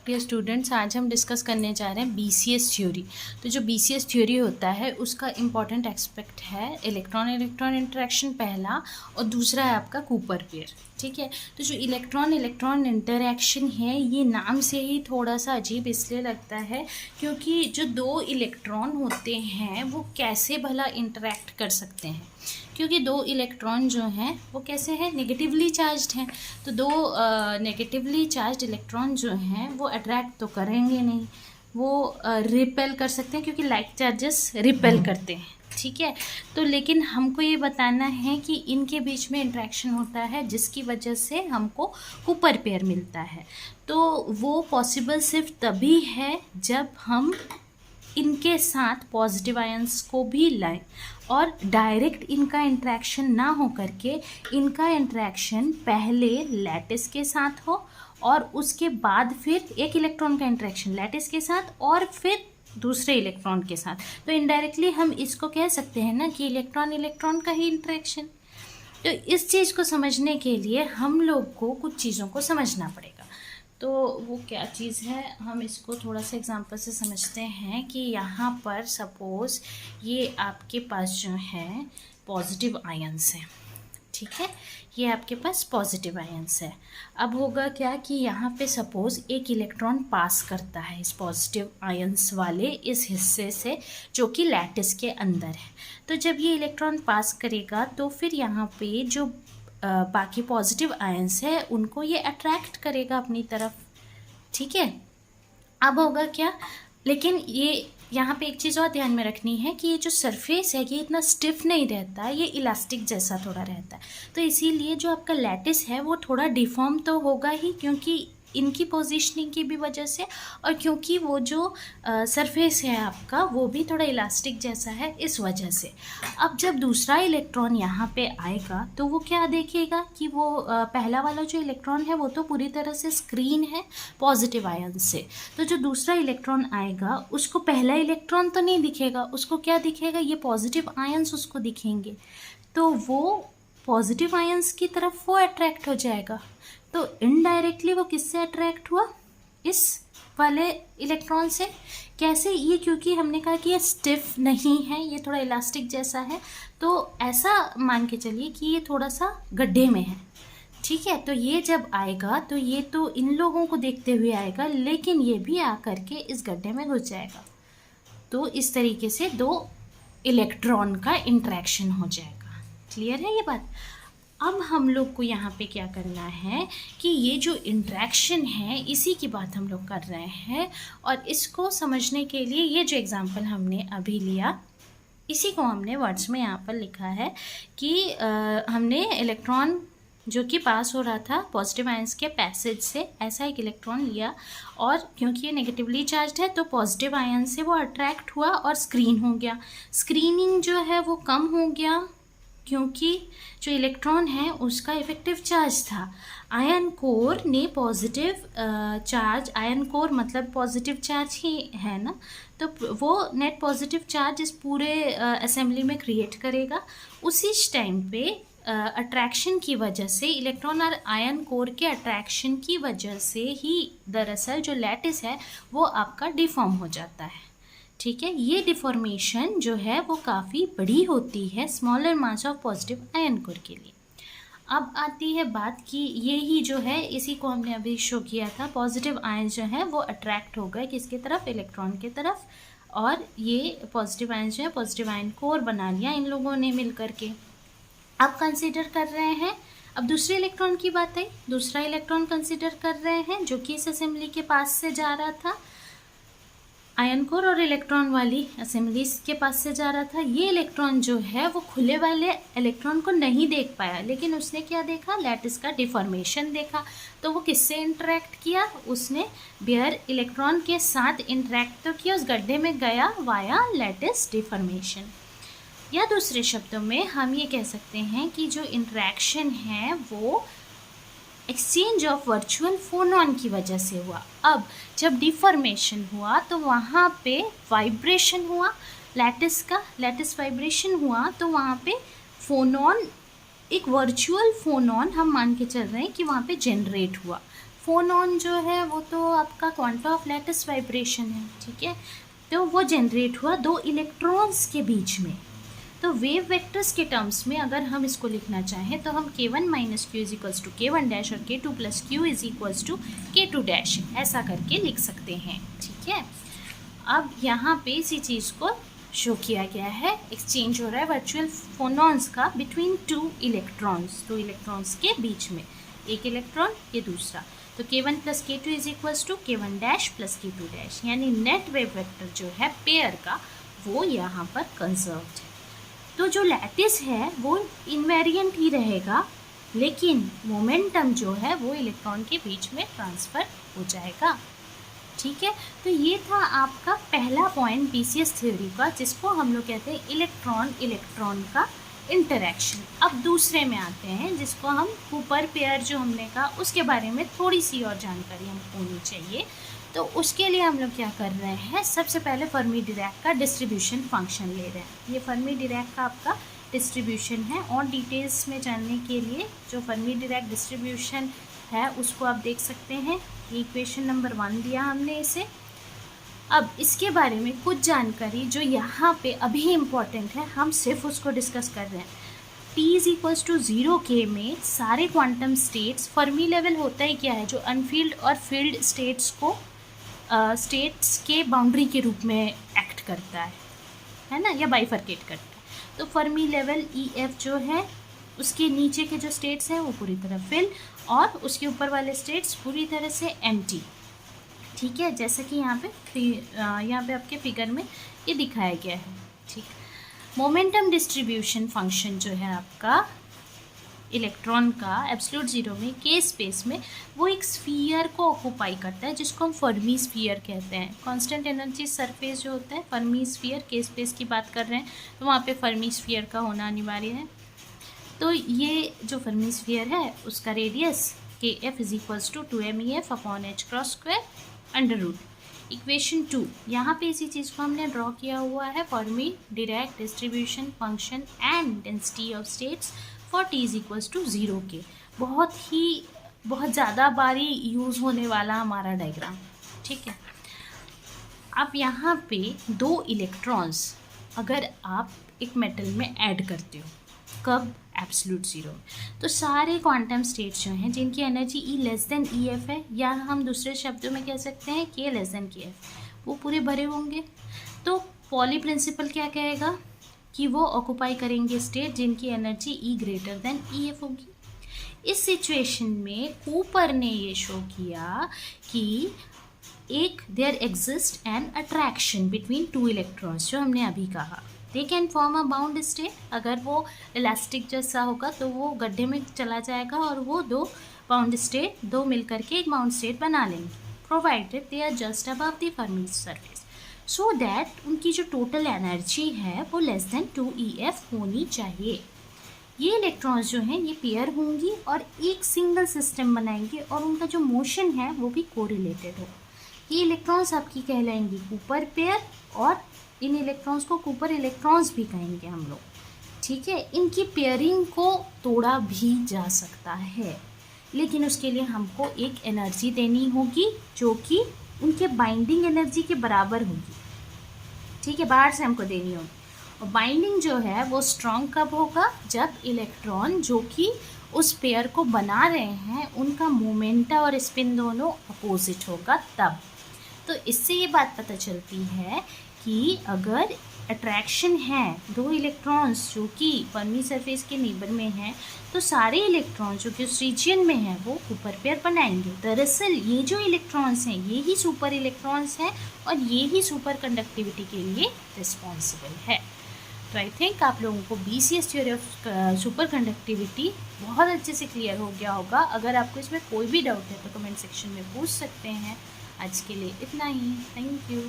Dear students, आज हम discuss करने जा रहे हैं बीसीएस थ्योरी। तो जो बीसीएस थ्योरी होता है उसका इम्पॉर्टेंट एस्पेक्ट है इलेक्ट्रॉन इलेक्ट्रॉन इंटरेक्शन पहला, और दूसरा है आपका कूपर पेयर। ठीक है, तो जो इलेक्ट्रॉन इलेक्ट्रॉन इंटरेक्शन है ये नाम से ही थोड़ा सा अजीब इसलिए लगता है क्योंकि जो दो इलेक्ट्रॉन होते हैं वो कैसे भला इंटरेक्ट कर सकते हैं, क्योंकि दो इलेक्ट्रॉन जो हैं वो कैसे हैं, नेगेटिवली चार्ज्ड हैं। तो दो नेगेटिवली चार्ज्ड इलेक्ट्रॉन जो हैं वो अट्रैक्ट तो करेंगे नहीं, वो रिपेल कर सकते हैं क्योंकि लाइक चार्जेस रिपेल करते हैं। ठीक है, तो लेकिन हमको ये बताना है कि इनके बीच में इंट्रैक्शन होता है जिसकी वजह से हमको कूपर पेयर मिलता है। तो वो पॉसिबल सिर्फ तभी है जब हम इनके साथ पॉजिटिव आयंस को भी लाएं और डायरेक्ट इनका इंट्रैक्शन ना हो करके इनका इंट्रैक्शन पहले लैटिस के साथ हो और उसके बाद फिर एक इलेक्ट्रॉन का इंट्रैक्शन लैटिस के साथ और फिर दूसरे इलेक्ट्रॉन के साथ। तो इनडायरेक्टली हम इसको कह सकते हैं ना कि इलेक्ट्रॉन इलेक्ट्रॉन का ही इंट्रैक्शन। तो इस चीज़ को समझने के लिए हम लोग को कुछ चीज़ों को समझना पड़ेगा। तो वो क्या चीज़ है, हम इसको थोड़ा सा एग्जांपल से समझते हैं कि यहाँ पर सपोज़ ये आपके पास जो है पॉजिटिव आयंस है। ठीक है, ये आपके पास पॉजिटिव आयंस है। अब होगा क्या कि यहाँ पे सपोज़ एक इलेक्ट्रॉन पास करता है इस पॉजिटिव आयंस वाले इस हिस्से से जो कि लैटिस के अंदर है। तो जब ये इलेक्ट्रॉन पास करेगा तो फिर यहाँ पे जो बाकी पॉजिटिव आयंस है उनको ये अट्रैक्ट करेगा अपनी तरफ। ठीक है, अब होगा क्या, लेकिन ये यहाँ पे एक चीज़ और ध्यान में रखनी है कि ये जो सरफेस है ये इतना स्टिफ नहीं रहता, ये इलास्टिक जैसा थोड़ा रहता है। तो इसीलिए जो आपका लैटिस है वो थोड़ा डिफॉर्म तो होगा ही, क्योंकि इनकी पोजीशनिंग की भी वजह से और क्योंकि वो जो सरफेस है आपका वो भी थोड़ा इलास्टिक जैसा है इस वजह से। अब जब दूसरा इलेक्ट्रॉन यहाँ पे आएगा तो वो क्या देखेगा कि वो पहला वाला जो इलेक्ट्रॉन है वो तो पूरी तरह से स्क्रीन है पॉजिटिव आयन से। तो जो दूसरा इलेक्ट्रॉन आएगा उसको पहला इलेक्ट्रॉन तो नहीं दिखेगा, उसको क्या दिखेगा, ये पॉजिटिव आयन्स उसको दिखेंगे। तो वो पॉजिटिव आयंस की तरफ वो अट्रैक्ट हो जाएगा। तो इनडायरेक्टली वो किससे अट्रैक्ट हुआ, इस वाले इलेक्ट्रॉन से। कैसे, ये क्योंकि हमने कहा कि ये स्टिफ नहीं है, ये थोड़ा इलास्टिक जैसा है, तो ऐसा मान के चलिए कि ये थोड़ा सा गड्ढे में है। ठीक है, तो ये जब आएगा तो ये तो इन लोगों को देखते हुए आएगा, लेकिन ये भी आकर के इस गड्ढे में घुस जाएगा। तो इस तरीके से दो इलेक्ट्रॉन का इंट्रैक्शन हो जाएगा। क्लियर है ये बात। अब हम लोग को यहाँ पे क्या करना है कि ये जो इंट्रैक्शन है इसी की बात हम लोग कर रहे हैं, और इसको समझने के लिए ये जो एग्जांपल हमने अभी लिया इसी को हमने वर्ड्स में यहाँ पर लिखा है कि हमने इलेक्ट्रॉन जो कि पास हो रहा था पॉजिटिव आयंस के पैसेज से, ऐसा एक इलेक्ट्रॉन लिया और क्योंकि ये नेगेटिवली चार्ज है तो पॉजिटिव आयन से वो अट्रैक्ट हुआ और स्क्रीन हो गया। स्क्रीनिंग जो है वो कम हो गया क्योंकि जो इलेक्ट्रॉन है उसका इफेक्टिव चार्ज था। आयन कोर ने पॉजिटिव चार्ज, आयन कोर मतलब पॉजिटिव चार्ज ही है ना, तो वो नेट पॉजिटिव चार्ज इस पूरे असेंबली में क्रिएट करेगा। उसी टाइम पे अट्रैक्शन की वजह से, इलेक्ट्रॉन और आयन कोर के अट्रैक्शन की वजह से ही दरअसल जो लैटिस है वो आपका डिफॉर्म हो जाता है। ठीक है, ये डिफॉर्मेशन जो है वो काफ़ी बड़ी होती है smaller mass of positive iron core के लिए। अब आती है बात कि ये ही जो है इसी को हमने अभी शो किया था, पॉजिटिव आयन जो है वो अट्रैक्ट हो गए किसकी तरफ, इलेक्ट्रॉन की तरफ, और ये पॉजिटिव आयन जो है पॉजिटिव आयन कोर बना लिया इन लोगों ने मिल करके। अब कंसीडर कर रहे हैं, अब दूसरे इलेक्ट्रॉन की बात है, दूसरा इलेक्ट्रॉन कंसीडर कर रहे हैं जो कि इस असेंबली के पास से जा रहा था, आयन कोर और इलेक्ट्रॉन वाली असेंबली के पास से जा रहा था। ये इलेक्ट्रॉन जो है वो खुले वाले इलेक्ट्रॉन को नहीं देख पाया, लेकिन उसने क्या देखा, लैटिस का डिफॉर्मेशन देखा। तो वो किससे इंटरेक्ट किया, उसने बेयर इलेक्ट्रॉन के साथ इंटरेक्ट तो किया, उस गड्ढे में गया वाया लैटिस डिफॉर्मेशन। या दूसरे शब्दों में हम ये कह सकते हैं कि जो इंटरेक्शन है वो एक्सचेंज ऑफ वर्चुअल फोनॉन की वजह से हुआ। अब जब डिफॉर्मेशन हुआ तो वहाँ पे वाइब्रेशन हुआ लैटिस का, लैटिस वाइब्रेशन हुआ तो वहाँ पे फोनॉन, एक वर्चुअल फोनॉन हम मान के चल रहे हैं कि वहाँ पे जनरेट हुआ। फोनॉन जो है वो तो आपका क्वांटा ऑफ लैटिस वाइब्रेशन है, ठीक है। तो वो जनरेट हुआ दो इलेक्ट्रॉन्स के बीच में। तो वेव वेक्टर्स के टर्म्स में अगर हम इसको लिखना चाहें तो हम k1 minus q is equals to k1 dash और k2 plus q is equals to k2 dash ऐसा करके लिख सकते हैं, ठीक है। अब यहाँ पे इसी चीज़ को शो किया गया है, एक्सचेंज हो रहा है वर्चुअल फोनॉन्स का बिटवीन दो इलेक्ट्रॉन्स के बीच में, एक इलेक्ट्रॉन ये दूसरा। तो k1 plus k2 is equals to k1 dash plus k2 dash, यानी नेट वेव वेक्टर जो है पेयर का वो यहाँ पर कंजर्व्ड है। तो जो लैटिस है वो इनवेरिएंट ही रहेगा, लेकिन मोमेंटम जो है वो इलेक्ट्रॉन के बीच में ट्रांसफ़र हो जाएगा, ठीक है। तो ये था आपका पहला पॉइंट बीसीएस थ्योरी का, जिसको हम लोग कहते हैं इलेक्ट्रॉन इलेक्ट्रॉन का इंटरेक्शन। अब दूसरे में आते हैं जिसको हम कूपर पेयर जो हमने कहा उसके बारे में थोड़ी सी और जानकारी हमको होनी चाहिए। तो उसके लिए हम लोग क्या कर रहे हैं, सबसे पहले फर्मी डिराक का डिस्ट्रीब्यूशन फंक्शन ले रहे हैं। ये फर्मी डिराक का आपका डिस्ट्रीब्यूशन है, और डिटेल्स में जानने के लिए जो फर्मी डिराक डिस्ट्रीब्यूशन है उसको आप देख सकते हैं। इक्वेशन नंबर 1 दिया हमने इसे। अब इसके बारे में कुछ जानकारी जो यहाँ पे अभी इम्पॉर्टेंट है, हम सिर्फ उसको डिस्कस कर रहे हैं। t इज इक्वल्स टू 0 के में सारे क्वांटम स्टेट्स, फर्मी लेवल होता है क्या है, जो अनफील्ड और फील्ड स्टेट्स को स्टेट्स के बाउंड्री के रूप में एक्ट करता है ना, या बाइफरकेट करता है। तो फर्मी लेवल EF जो है उसके नीचे के जो स्टेट्स हैं वो पूरी तरह फिल, और उसके ऊपर वाले स्टेट्स पूरी तरह से एम्प्टी, ठीक है, जैसा कि यहाँ पे आपके फिगर में ये दिखाया गया है, ठीक। मोमेंटम डिस्ट्रीब्यूशन फंक्शन जो है आपका इलेक्ट्रॉन का एब्सोल्यूट जीरो में के स्पेस में, वो एक स्फीयर को ऑक्यूपाई करता है जिसको हम फर्मी स्फीयर कहते हैं। कांस्टेंट एनर्जी सरफेस जो होता है फर्मी स्फीयर, के स्पेस की बात कर रहे हैं तो वहाँ पे फर्मी स्फीयर का होना अनिवार्य है। तो ये जो फर्मी स्फीयर है उसका radius KF is equals to 2MEF upon H cross square under root. Equation 2 यहाँ पे इसी चीज़ को हमने ड्रॉ किया हुआ है, Fermi Dirac distribution function and density of states for t is equals to 0 के। बहुत ज़्यादा बारी यूज़ होने वाला हमारा डायग्राम, ठीक है। अब यहाँ पे दो इलेक्ट्रॉन्स अगर आप एक मेटल में ऐड करते हो, कब, एब्सोल्यूट जीरो, तो सारे क्वांटम स्टेट्स जो हैं जिनकी energy E less than EF है, या हम दूसरे शब्दों में कह सकते हैं K लेस देन KF, वो पूरे भरे होंगे। तो पॉली प्रिंसिपल क्या कहेगा कि वो ऑक्यूपाई करेंगे स्टेट जिनकी energy E greater than EF होगी। इस सिचुएशन में कूपर ने ये शो किया कि एक there exist an attraction between two electrons, जो हमने अभी कहा, they can form a bound state. अगर वो इलास्टिक जैसा होगा तो वो गड्ढे में चला जाएगा और वो दो बाउंड स्टेट, दो मिलकर के एक बाउंड स्टेट बना लेंगे, provided they are just above the Fermi surface, so that उनकी जो टोटल एनर्जी है वो लेस देन 2EF होनी चाहिए। ये इलेक्ट्रॉन्स जो हैं ये पेयर होंगी और एक सिंगल सिस्टम बनाएंगे, और उनका जो मोशन है वो भी कोरिलेटेड हो। ये इलेक्ट्रॉन्स आपकी कहलाएंगी कूपर पेयर, और इन इलेक्ट्रॉन्स को कूपर इलेक्ट्रॉन्स भी कहेंगे हम लोग, ठीक है। इनकी पेयरिंग को तोड़ा भी जा सकता है, लेकिन उसके लिए हमको एक एनर्जी देनी होगी जो कि उनके बाइंडिंग एनर्जी के बराबर होगी, ठीक है, बाहर से हमको देनी होगी। और बाइंडिंग जो है वो स्ट्रॉन्ग कब होगा, जब इलेक्ट्रॉन जो कि उस पेयर को बना रहे हैं उनका मोमेंटा और स्पिन दोनों अपोजिट होगा तब। तो इससे ये बात पता चलती है कि अगर अट्रैक्शन है दो इलेक्ट्रॉन्स जो कि फर्मी सरफेस के नेबर में हैं, तो सारे इलेक्ट्रॉन्स जो कि उस रीजन में हैं वो सुपर पेयर बनाएंगे। दरअसल ये जो इलेक्ट्रॉन्स हैं ये ही सुपर इलेक्ट्रॉन्स हैं और ये ही सुपर कंडक्टिविटी के लिए रिस्पॉन्सिबल है। तो आई थिंक आप लोगों को BCS theory of super conductivity बहुत अच्छे से क्लियर हो गया होगा। अगर आपको इसमें कोई भी डाउट है तो कमेंट सेक्शन में पूछ सकते हैं। आज के लिए इतना ही, थैंक यू।